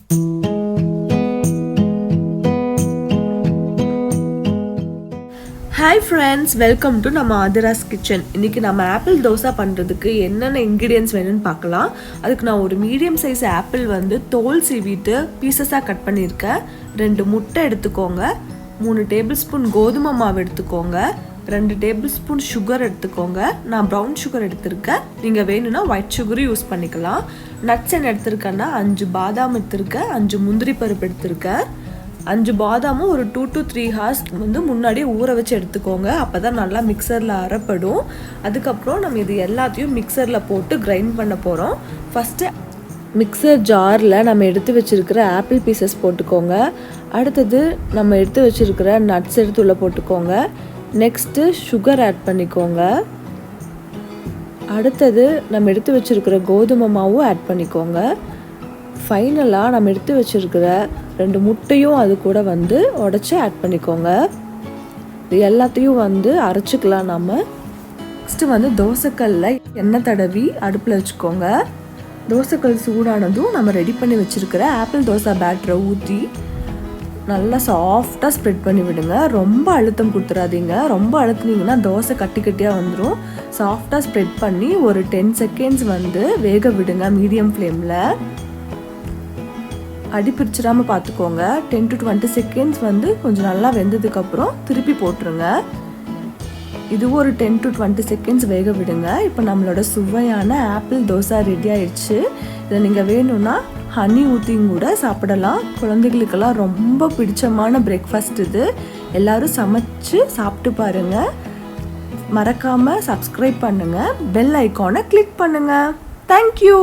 Hi friends, welcome to நம்ம Aathiras kitchen. இன்னைக்கு நம்ம ஆப்பிள் தோசை பண்றதுக்கு என்னென்ன ingredients வேணும்னு பார்க்கலாம். அதுக்கு நான் ஒரு மீடியம் சைஸ் ஆப்பிள் வந்து தோல் சீவிட்டு பீசஸா கட் பண்ணியிருக்கேன். 2 முட்டை எடுத்துக்கோங்க. 3 டேபிள்ஸ்பூன் கோதுமை மாவு எடுத்துக்கோங்க. 2 டேபிள்ஸ்பூன் சுகர் எடுத்துக்கோங்க. நான் ப்ரௌன் சுகர் எடுத்திருக்கேன். நீங்க வேணும்னா ஒயிட் சுகர் யூஸ் பண்ணிக்கலாம். நட்ஸ் என்ன எடுத்திருக்கேன்னா 5 பாதாம் எடுத்திருக்கேன், 5 முந்திரி பருப்பு எடுத்திருக்கேன். 5 பாதாமும் ஒரு 2 to 3 hours வந்து முன்னாடியே ஊற வச்சு எடுத்துக்கோங்க. அப்போ தான் நல்லா மிக்சரில் அரைப்படும். அதுக்கப்புறம் நம்ம இது எல்லாத்தையும் மிக்சரில் போட்டு கிரைண்ட் பண்ண போகிறோம். ஃபஸ்ட்டு மிக்சர் ஜாரில் நம்ம எடுத்து வச்சுருக்கிற ஆப்பிள் பீசஸ் போட்டுக்கோங்க. அடுத்தது நம்ம எடுத்து வச்சுருக்கிற நட்ஸ் எடுத்து உள்ளே போட்டுக்கோங்க. நெக்ஸ்ட்டு சுகர் ஆட் பண்ணிக்கோங்க. அடுத்தது நம்ம எடுத்து வச்சுருக்கிற கோதுமை மாவும் ஆட் பண்ணிக்கோங்க. ஃபைனலாக நம்ம எடுத்து வச்சுருக்கிற 2 முட்டையும் அது கூட வந்து உடச்சி ஆட் பண்ணிக்கோங்க. இது எல்லாத்தையும் வந்து அரைச்சிக்கலாம். நம்ம நெக்ஸ்ட்டு வந்து தோசைக்கல்ல எண்ணெய் தடவி அடுப்பில் வச்சுக்கோங்க. தோசைக்கல் சூடானதும் நம்ம ரெடி பண்ணி வச்சுருக்கிற ஆப்பிள் தோசை பேட்டரை ஊற்றி நல்லா சாஃப்டாக ஸ்ப்ரெட் பண்ணி விடுங்க. ரொம்ப அழுத்தம் கொடுத்துடாதீங்க. ரொம்ப அழுத்துனீங்கன்னா தோசை கட்டி கட்டியாக வந்துடும். சாஃப்டாக ஸ்ப்ரெட் பண்ணி ஒரு 10 செகண்ட்ஸ் வந்து வேக விடுங்க மீடியம் ஃப்ளேமில். அடி பிரிச்சிடாமல் பார்த்துக்கோங்க. 10 to 20 செகண்ட்ஸ் வந்து கொஞ்சம் நல்லா வெந்ததுக்கப்புறம் திருப்பி போட்டுருங்க. இது ஒரு 10 to 20 செகண்ட்ஸ் வேக விடுங்க. இப்போ நம்மளோட சுவையான ஆப்பிள் தோசை ரெடி ஆயிடுச்சு. இதை நீங்கள் வேணும்னா ஹனி ஊற்றியும் கூட சாப்பிடலாம். குழந்தைகளுக்கெல்லாம் ரொம்ப பிடிச்சமான பிரேக்ஃபாஸ்ட் இது. எல்லோரும் சமைச்சு சாப்பிட்டு பாருங்கள். மறக்காமல் சப்ஸ்கிரைப் பண்ணுங்கள். பெல் ஐக்கானை கிளிக் பண்ணுங்கள். தேங்க்யூ.